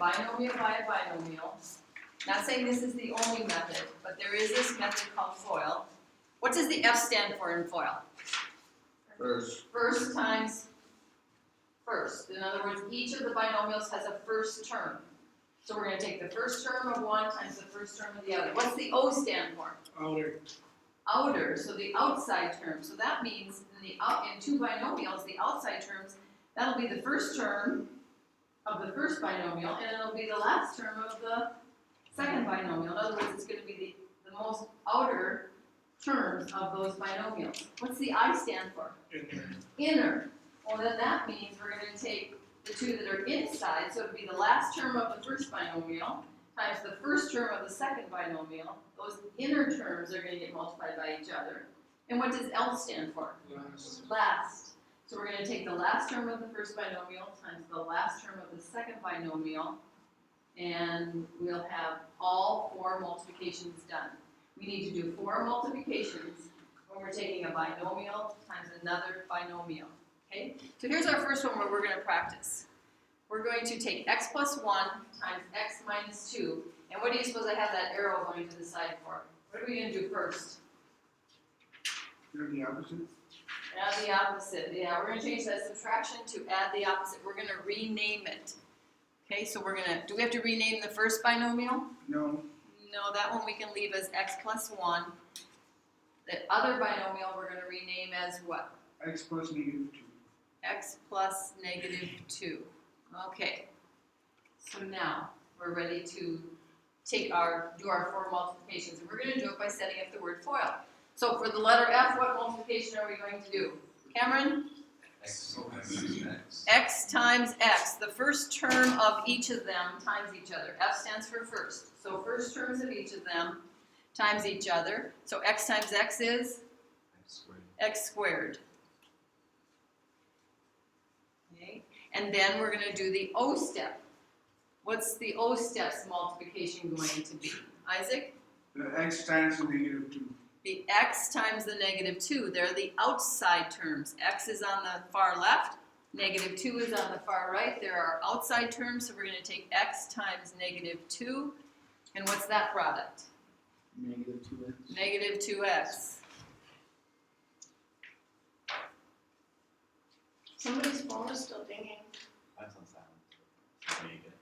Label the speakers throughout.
Speaker 1: binomial by a binomial. Not saying this is the only method, but there is this method called FOIL. What does the F stand for in FOIL?
Speaker 2: First.
Speaker 1: First times first. In other words, each of the binomials has a first term. So we're going to take the first term of one times the first term of the other. What's the O stand for?
Speaker 2: Outer.
Speaker 1: Outer, so the outside term. So that means in two binomials, the outside terms, that'll be the first term of the first binomial, and it'll be the last term of the second binomial. In other words, it's going to be the most outer terms of those binomials. What's the I stand for?
Speaker 2: Inner.
Speaker 1: Inner. Well, then that means we're going to take the two that are inside, so it would be the last term of the first binomial times the first term of the second binomial. Those inner terms are going to get multiplied by each other. And what does L stand for?
Speaker 2: Last.
Speaker 1: Last. So we're going to take the last term of the first binomial times the last term of the second binomial, and we'll have all four multiplications done. We need to do 4 multiplications when we're taking a binomial times another binomial. Okay? So here's our first one where we're going to practice. We're going to take x plus 1 times x minus 2. And what do you suppose I have that arrow going to the side for? What are we going to do first?
Speaker 2: You're the opposite?
Speaker 1: Add the opposite. Yeah, we're going to change that subtraction to add the opposite. We're going to rename it. Okay, so we're going to, do we have to rename the first binomial?
Speaker 2: No.
Speaker 1: No, that one we can leave as x plus 1. The other binomial we're going to rename as what?
Speaker 2: X plus -2.
Speaker 1: X plus -2. Okay. So now we're ready to do our 4 multiplications. And we're going to do it by setting up the word FOIL. So for the letter F, what multiplication are we going to do? Cameron?
Speaker 3: X times X.
Speaker 1: X times X. The first term of each of them times each other. F stands for first. So first terms of each of them times each other. So X times X is?
Speaker 3: X squared.
Speaker 1: X squared. Okay. And then we're going to do the O step. What's the O step's multiplication going to be? Isaac?
Speaker 2: The X times the -2.
Speaker 1: The X times the -2. They're the outside terms. X is on the far left. -2 is on the far right. There are outside terms, so we're going to take X times -2. And what's that product?
Speaker 2: -2x.
Speaker 1: -2x.
Speaker 4: Somebody's phone is still dinging.
Speaker 3: That's on silent. Make it.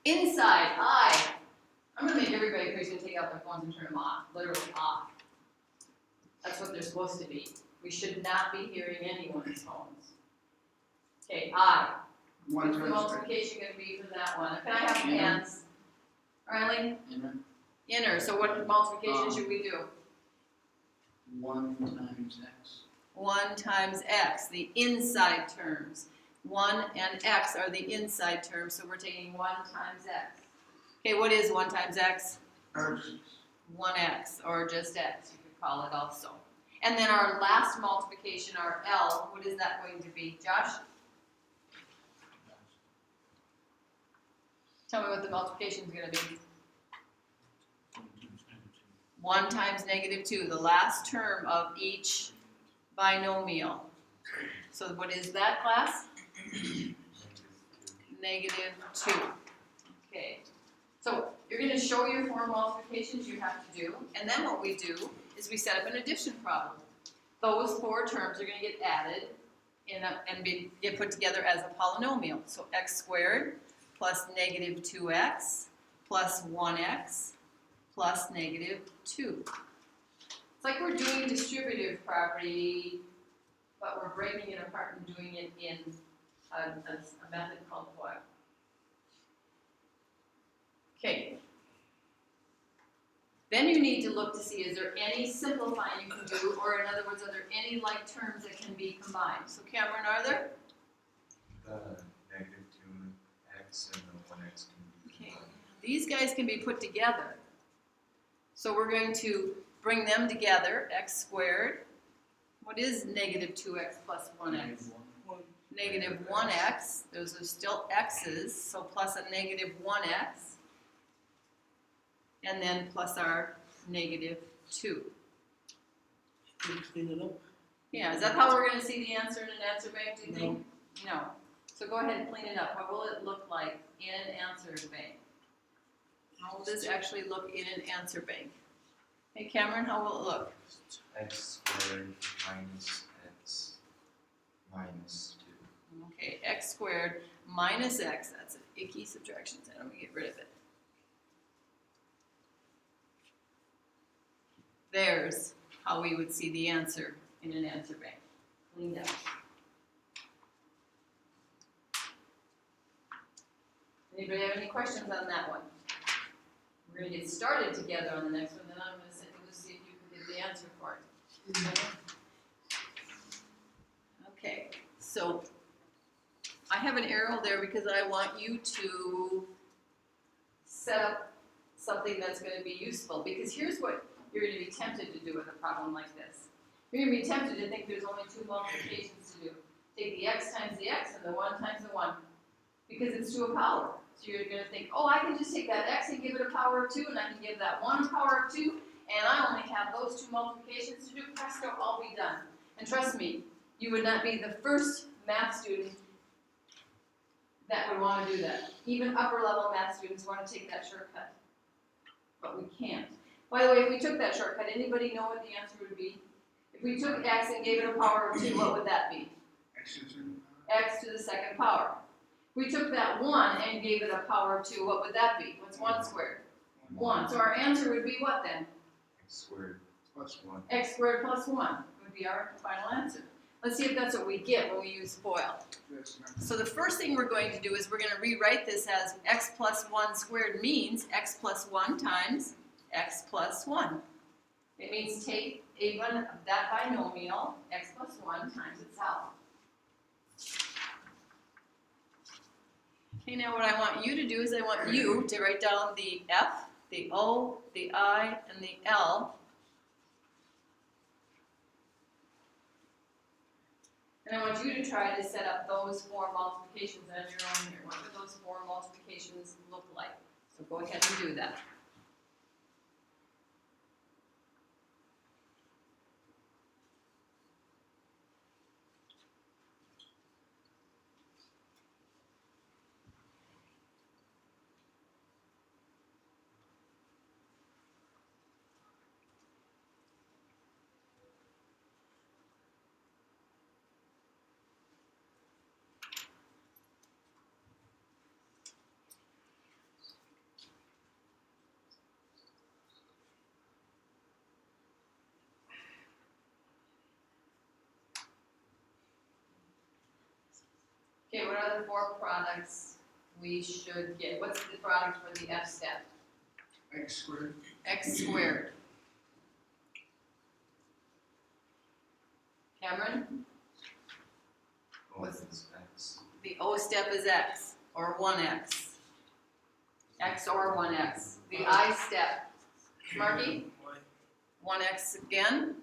Speaker 1: Inside, I. I'm going to make everybody who's going to take out their phones and turn them off. Literally off. That's what they're supposed to be. We should not be hearing anyone's phones. Okay, I.
Speaker 2: 1
Speaker 1: What's the
Speaker 2: times
Speaker 1: multiplication going to be for that one? Can I have hands? Riley? Inner. So what multiplication should we do?
Speaker 5: 1 times x.
Speaker 1: 1 times x, the inside terms. 1 and x are the inside terms, so we're taking 1 times x. Okay, what is 1 times x?
Speaker 2: X.
Speaker 1: 1x, or just x, you could call it also. And then our last multiplication, our L, what is that going to be? Josh? Tell me what the multiplication is going to be. 1 times -2, the last term of each binomial. So what is that, class? -2. Okay. So you're going to show your 4 multiplications you have to do, and then what we do is we set up an addition problem. Those 4 terms are going to get added and get put together as a polynomial. So x squared plus -2x plus 1x plus -2. It's like we're doing distributive property, but we're breaking it apart and doing it in a method called FOIL. Okay. Then you need to look to see, is there any simplifying you can do, or in other words, are there any like terms that can be combined? So Cameron, are there?
Speaker 3: The -2x and the 1x can be combined.
Speaker 1: These guys can be put together. So we're going to bring them together, x squared. What is -2x plus 1x? -1x, those are still x's, so plus a -1x. And then plus our -2.
Speaker 5: Clean it up.
Speaker 1: Yeah, is that how we're going to see the answer in an answer bank, do you think? No. So go ahead and clean it up. What will it look like in an answer bank? How will this actually look in an answer bank? Hey Cameron, how will it look?
Speaker 3: X squared minus X minus 2.
Speaker 1: Okay, x squared minus x, that's an icky subtraction sign, I'm gonna get rid of it. There's how we would see the answer in an answer bank, cleaned up. Anybody have any questions on that one? We're gonna get started together on the next one, then I'm gonna send you to see if you can get the answer for it. Okay, so I have an arrow there because I want you to set up something that's going to be useful. Because here's what you're going to be tempted to do with a problem like this. You're going to be tempted to think there's only two multiplications to do. Take the x times the x and the 1 times the 1. Because it's to a power. So you're going to think, oh, I can just take that x and give it a power of 2, and I can give that 1 a power of 2, and I only have those two multiplications to do. Presto, all be done. And trust me, you would not be the first math student that would want to do that. Even upper level math students want to take that shortcut. But we can't. By the way, if we took that shortcut, anybody know what the answer would be? If we took x and gave it a power of 2, what would that be?
Speaker 2: X to the second power.
Speaker 1: X to the second power. If we took that 1 and gave it a power of 2, what would that be? What's 1 squared? 1. So our answer would be what then?
Speaker 3: X squared plus 1.
Speaker 1: X squared plus 1 would be our final answer. Let's see if that's what we get when we use FOIL.
Speaker 2: That's not.
Speaker 1: So the first thing we're going to do is we're going to rewrite this as x plus 1 squared means x plus 1 times x plus 1. It means take that binomial, x plus 1 times itself. Okay, now what I want you to do is I want you to write down the F, the O, the I, and the L. And I want you to try to set up those 4 multiplications on your own here. What do those 4 multiplications look like? So go ahead and do that. Okay, what are the 4 products we should get? What's the product for the F step?
Speaker 2: X squared.
Speaker 1: X squared. Cameron?
Speaker 3: O is X.
Speaker 1: The O step is X, or 1X. X or 1X. The I step, Marky? 1X again?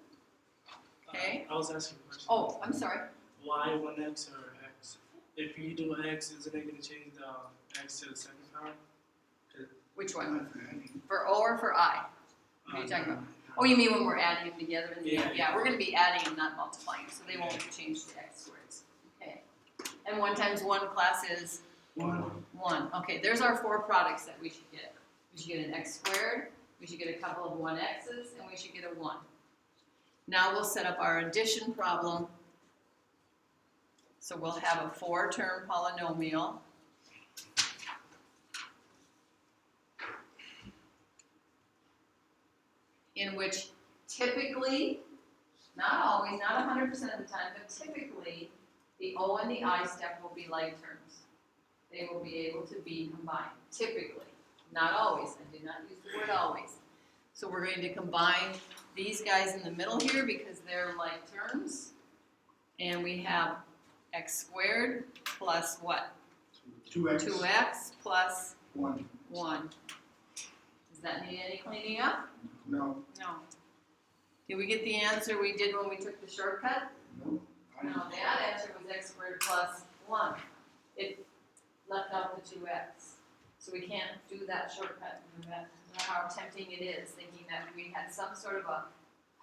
Speaker 1: Okay.
Speaker 6: I was asking a question.
Speaker 1: Oh, I'm sorry.
Speaker 6: Why 1x or x? If you do x, isn't it going to change the x to the second power?
Speaker 1: Which one?
Speaker 2: Not for adding.
Speaker 1: For O or for I? What are you talking about? Oh, you mean when we're adding them together in the end? Yeah, we're going to be adding them, not multiplying, so they won't change to x squareds. Okay. And 1 times 1 class is
Speaker 2: 1.
Speaker 1: 1. Okay, there's our 4 products that we should get. We should get an x squared, we should get a couple of 1x's, and we should get a 1. Now we'll set up our addition problem. So we'll have a 4-term polynomial. In which typically, not always, not 100% of the time, but typically, the O and the I step will be like terms. They will be able to be combined, typically. Not always, I did not use the word always. So we're going to combine these guys in the middle here because they're like terms. And we have x squared plus what?
Speaker 2: 2x.
Speaker 1: 2x plus
Speaker 2: 1.
Speaker 1: 1. Does that need any cleaning up?
Speaker 2: No.
Speaker 1: No. Did we get the answer we did when we took the shortcut?
Speaker 2: No.
Speaker 1: No, that answer was x squared plus 1. It left out the 2x. So we can't do that shortcut. No matter how tempting it is, thinking that we had some sort of a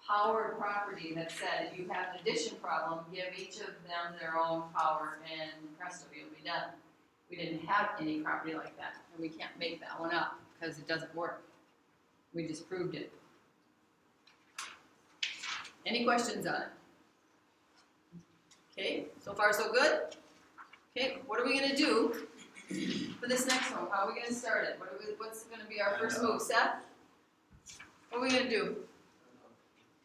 Speaker 1: power property that said you have an addition problem, give each of them their own power and presto, you'll be done. We didn't have any property like that, and we can't make that one up because it doesn't work. We just proved it. Any questions on it? Okay, so far so good? Okay, what are we gonna do for this next one? How are we gonna start it? What's gonna be our first move? Seth? What are we gonna do?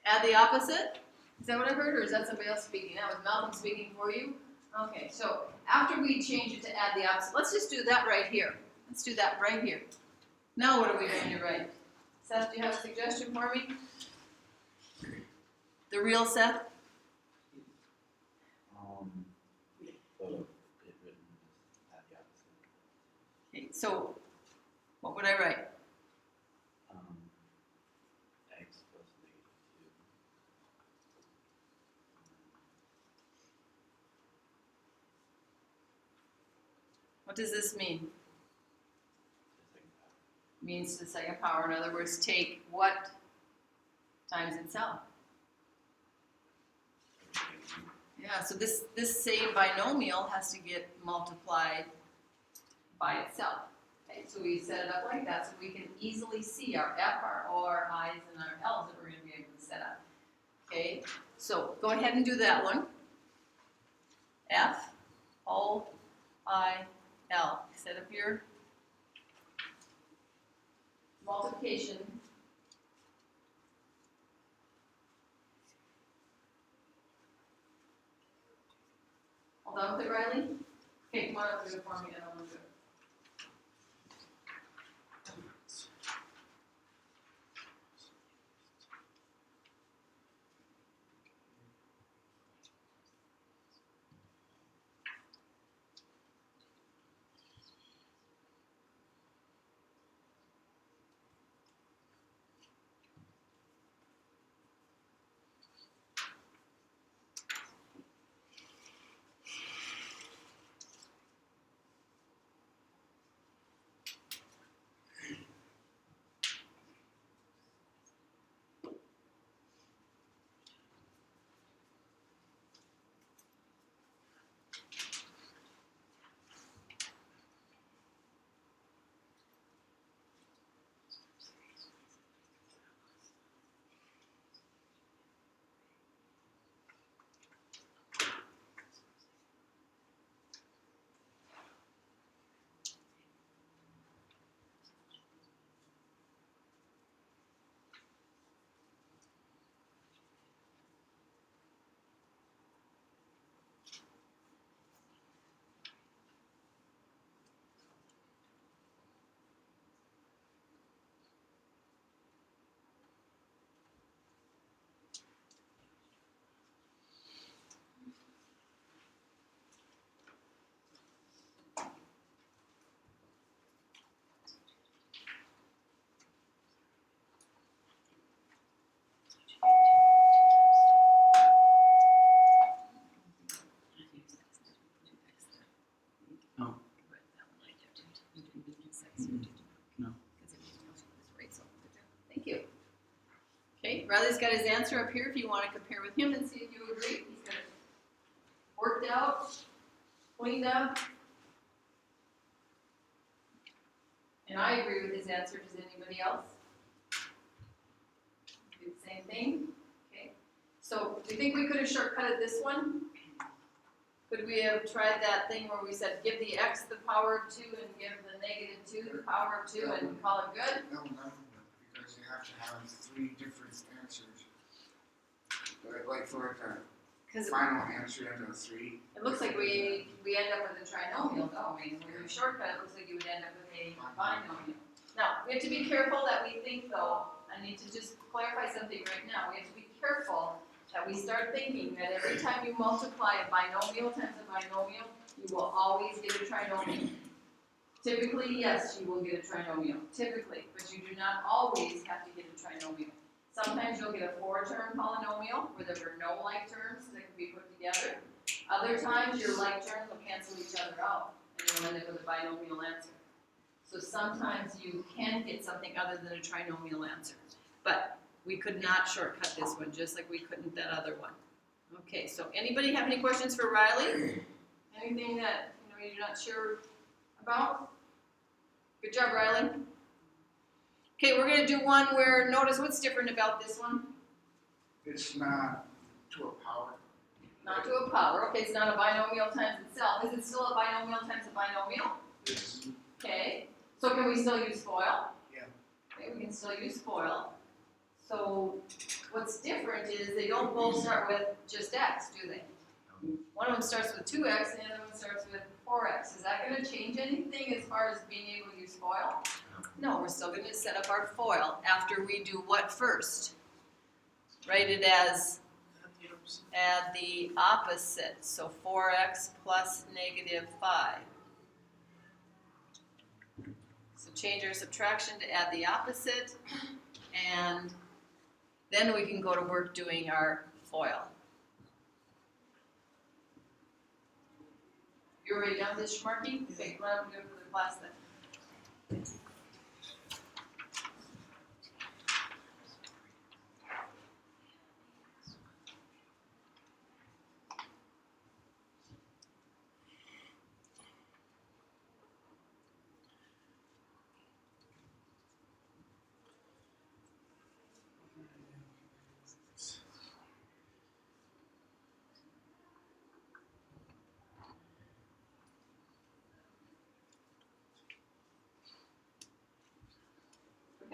Speaker 1: Add the opposite? Is that what I heard, or is that somebody else speaking? That was Malcolm speaking for you? Okay, so after we change it to add the opposite, let's just do that right here. Let's do that right here. Now what are we going to write? Seth, do you have a suggestion for me? The real Seth?
Speaker 3: So it written just at the opposite.
Speaker 1: Okay, so what would I write?
Speaker 3: X plus negative 2.
Speaker 1: What does this mean?
Speaker 3: The second half.
Speaker 1: Means to the second power. In other words, take what times itself? Yeah, so this same binomial has to get multiplied by itself. Okay, so we set it up like that so we can easily see our F, our O, our I's, and our L's that we're going to be able to set up. Okay, so go ahead and do that one. F, O, I, L. Set up your multiplication. All done with it, Riley? Okay, come on up and do it for me. I don't want to do it.
Speaker 5: No. No.
Speaker 1: Thank you. Okay, Riley's got his answer up here if you want to compare with him and see if you agree. He's got it worked out, cleaned up. And I agree with his answer. Does anybody else? Do the same thing? Okay. So do you think we could have shortcutted this one? Could we have tried that thing where we said give the x the power of 2 and give the negative 2 the power of 2 and call it good?
Speaker 2: No, because you have to have 3 different answers. Like for
Speaker 1: Because
Speaker 2: the final answer out of 3.
Speaker 1: it looks like we end up with a trinomial, don't we? When we shortcut, it looks like you would end up with a binomial. Now, we have to be careful that we think, though, I need to just clarify something right now. We have to be careful that we start thinking that every time you multiply a binomial times a binomial, you will always get a trinomial. Typically, yes, you will get a trinomial. Typically, but you do not always have to get a trinomial. Sometimes you'll get a 4-term polynomial where there were no like terms that can be put together. Other times your like terms will cancel each other out and you'll end up with a binomial answer. So sometimes you can get something other than a trinomial answer. But We could not shortcut this one, just like we couldn't that other one. Okay, so anybody have any questions for Riley? Anything that, you're not sure about? Good job, Riley. Okay, we're gonna do one where, notice what's different about this one?
Speaker 2: It's not to a power.
Speaker 1: Not to a power, okay, it's not a binomial times itself. Is it still a binomial times a binomial?
Speaker 2: It's,
Speaker 1: Okay, so can we still use FOIL?
Speaker 2: Yeah.
Speaker 1: Okay, we can still use FOIL. So what's different is they don't both start with just x, do they? One of them starts with 2x and the other one starts with 4x. Is that going to change anything as far as being able to use FOIL? No, we're still going to set up our FOIL after we do what first? Write it as add the opposite, so 4x plus -5. So change our subtraction to add the opposite, and then we can go to work doing our FOIL. You already done this, Shmarky? Okay, why don't we do it for the class then?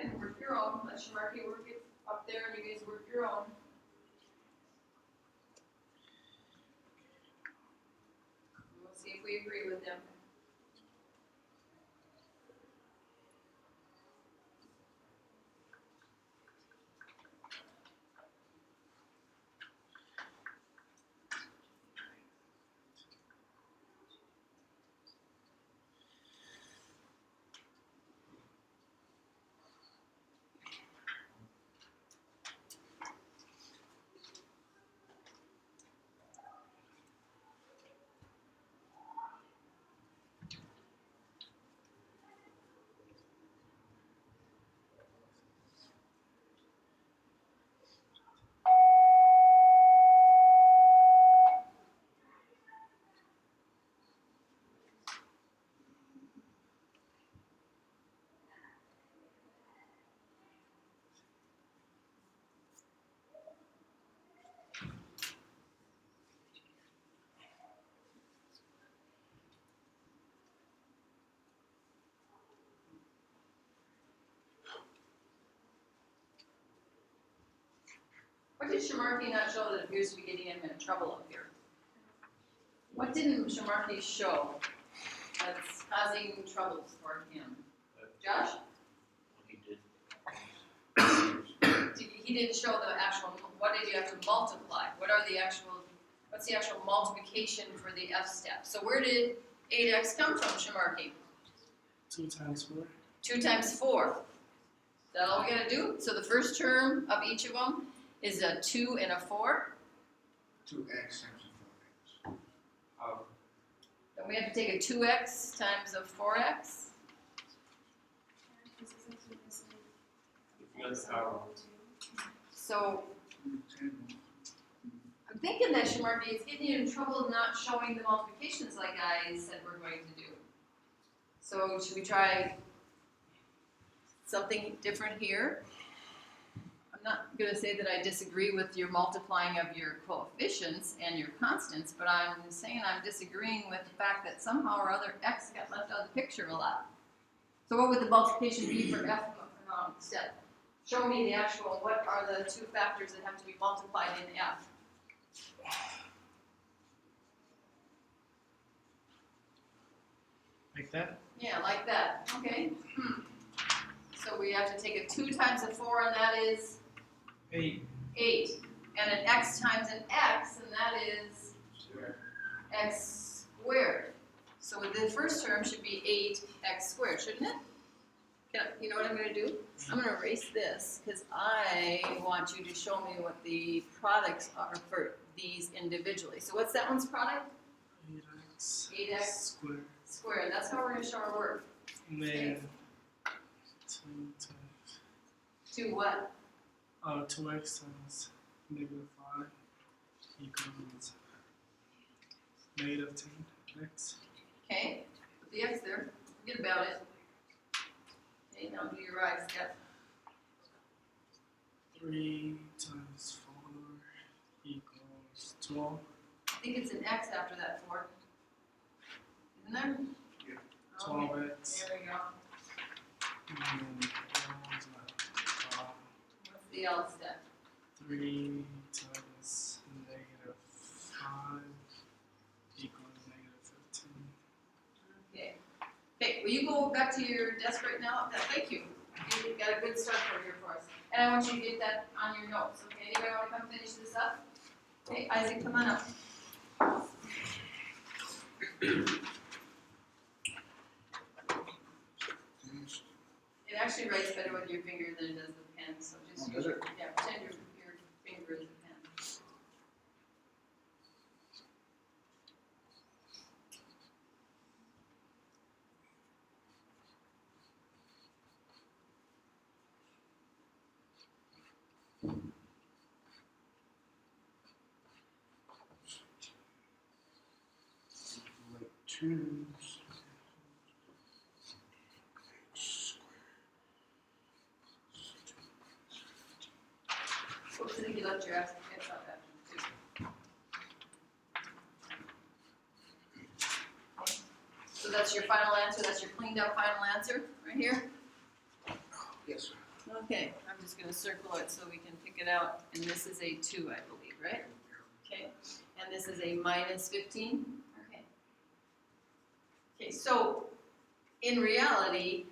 Speaker 1: Okay, work your own. Let Shmarky work it up there and you guys work your own. We'll see if we agree with them. What did Shmarky not show that appears to be getting him in trouble up here? What didn't Shmarky show that's causing troubles for him? Josh?
Speaker 3: He did.
Speaker 1: He didn't show the actual, what did you have to multiply? What's the actual multiplication for the F step? So where did 8x come from, Shmarky?
Speaker 6: 2 times 4.
Speaker 1: 2 times 4. Is that all we gotta do? So the first term of each of them is a 2 and a 4.
Speaker 2: 2x times 4x.
Speaker 1: Then we have to take a 2x times a 4x. So I'm thinking that Shmarky is getting you in trouble not showing the multiplications like I said we're going to do. So should we try something different here? I'm not going to say that I disagree with your multiplying of your coefficients and your constants, but I'm saying I'm disagreeing with the fact that somehow or other x got left out of the picture a lot. So what would the multiplication be for f step? Show me the actual, what are the 2 factors that have to be multiplied in f?
Speaker 6: Like that?
Speaker 1: Yeah, like that. Okay. So we have to take a 2 times a 4, and that is
Speaker 6: 8.
Speaker 1: 8. And an x times an x, and that is x squared. So the first term should be 8x squared, shouldn't it? You know what I'm going to do? I'm going to erase this because I want you to show me what the products are for these individually. So what's that one's product?
Speaker 6: 8x.
Speaker 1: 8x
Speaker 6: Square.
Speaker 1: squared. That's how we're going to show our work.
Speaker 6: And then 2 times.
Speaker 1: 2 what?
Speaker 6: 2x times -5 equals -10x.
Speaker 1: Okay, put the x there, forget about it. Okay, now do your right step.
Speaker 6: 3 times 4 equals 12.
Speaker 1: I think it's an x after that 4. Isn't there?
Speaker 2: Yeah.
Speaker 1: Okay,
Speaker 6: 12x.
Speaker 1: there we go.
Speaker 6: And then L is
Speaker 1: What's the L step?
Speaker 6: 3 times -5 equals -15.
Speaker 1: Okay. Okay, will you go back to your desk right now? Thank you. You got a good start for here for us. And I want you to get that on your notes, okay? Anybody want to come finish this up? Okay, Isaac, come on up. It actually writes better with your finger than it does with pen, so just
Speaker 2: Oh, does it?
Speaker 1: yeah, pretend your finger is a pen.
Speaker 2: Like 2
Speaker 1: Oops, I think you left your X out that one too. Okay. So that's your final answer, that's your cleaned up final answer, right here?
Speaker 2: Yes, sir.
Speaker 1: Okay, I'm just gonna circle it so we can pick it out, and this is a 2, I believe, right? Okay, and this is a -15? Okay. Okay, so in reality,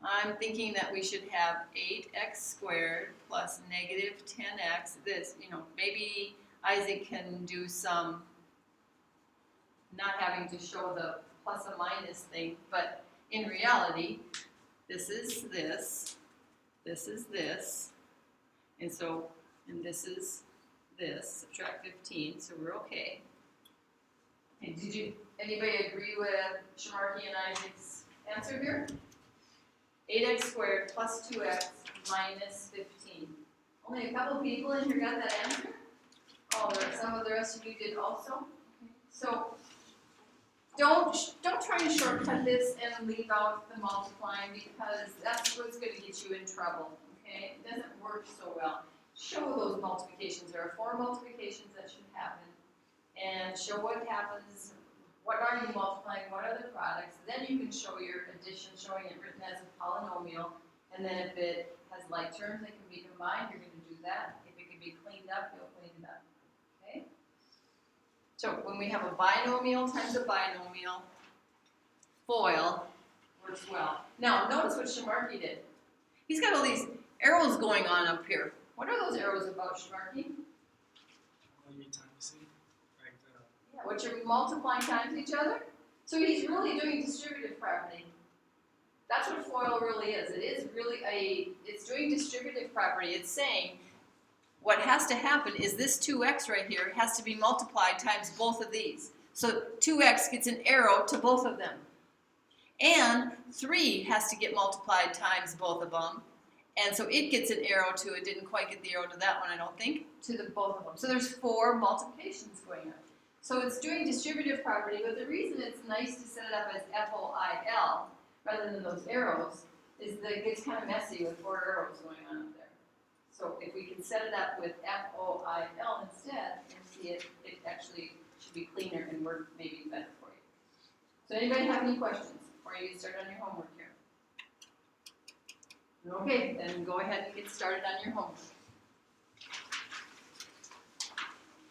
Speaker 1: I'm thinking that we should have 8x squared plus -10x. This, maybe Isaac can do some, not having to show the plus and minus thing, but in reality, this is this, this is this, and this is this, subtract 15, so we're okay. Okay, anybody agree with Shamarky and Isaac's answer here? 8x squared plus 2x minus 15. Only a couple people in here got that answer? Oh, some of the rest of you did also? Okay. So, don't try and shortcut this and leave out the multiplying, because that's what's going to get you in trouble, okay? It doesn't work so well. Show those multiplications. There are 4 multiplications that should happen, and show what happens. What are you multiplying? What are the products? Then you can show your addition, showing it written as a polynomial. And then if it has like terms that can be combined, you're going to do that. If it can be cleaned up, you'll clean it up. Okay? So when we have a binomial times a binomial, FOIL works well. Now notice what Shamarky did. He's got all these arrows going on up here. What are those arrows about, Shamarky?
Speaker 6: All you times C. Like
Speaker 1: Yeah, which are multiplying times each other. So he's really doing distributive property. That's what FOIL really is. It is really it's doing distributive property. It's saying what has to happen is this 2x right here has to be multiplied times both of these. So 2x gets an arrow to both of them. And 3 has to get multiplied times both of them. And so it gets an arrow to, it didn't quite get the arrow to that one, I don't think, to the both of them. So there's 4 multiplications going on. So it's doing distributive property, but the reason it's nice to set it up as FOIL rather than those arrows is that it gets kind of messy with 4 arrows going on up there. So if we can set it up with FOIL instead, and see it actually should be cleaner and work maybe better for you. So anybody have any questions before you start on your homework here? Okay, then go ahead and get started on your homework.